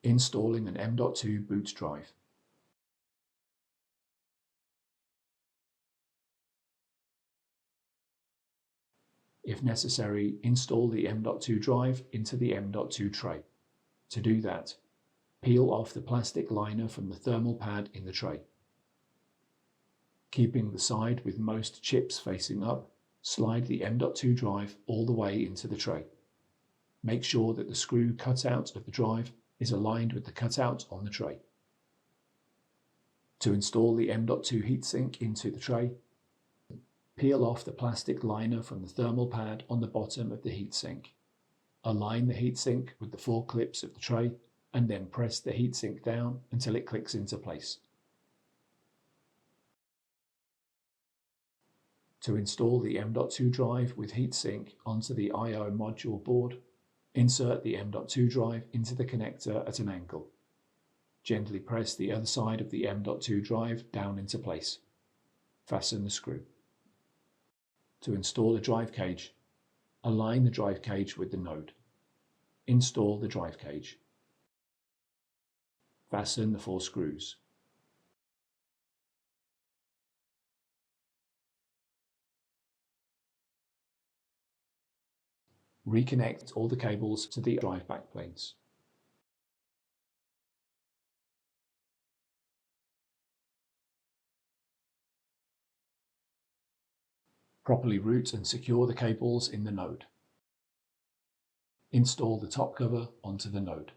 Installing an M.2 boot drive. If necessary, install the M.2 drive into the M.2 tray. To do that, peel off the plastic liner from the thermal pad in the tray. Keeping the side with most chips facing up, slide the M.2 drive all the way into the tray. Make sure that the screw cutout of the drive is aligned with the cutout on the tray. To install the M.2 heatsink into the tray, peel off the plastic liner from the thermal pad on the bottom of the heatsink. Align the heatsink with the 4 clips of the tray and then press the heatsink down until it clicks into place. To install the M.2 drive with heatsink onto the I/O module board, insert the M.2 drive into the connector at an angle. Gently press the other side of the M.2 drive down into place. Fasten the screw. To install the drive cage, align the drive cage with the node. Install the drive cage. Fasten the 4 screws. Reconnect all the cables to the drive backplanes. Properly route and secure the cables in the node. Install the top cover onto the node.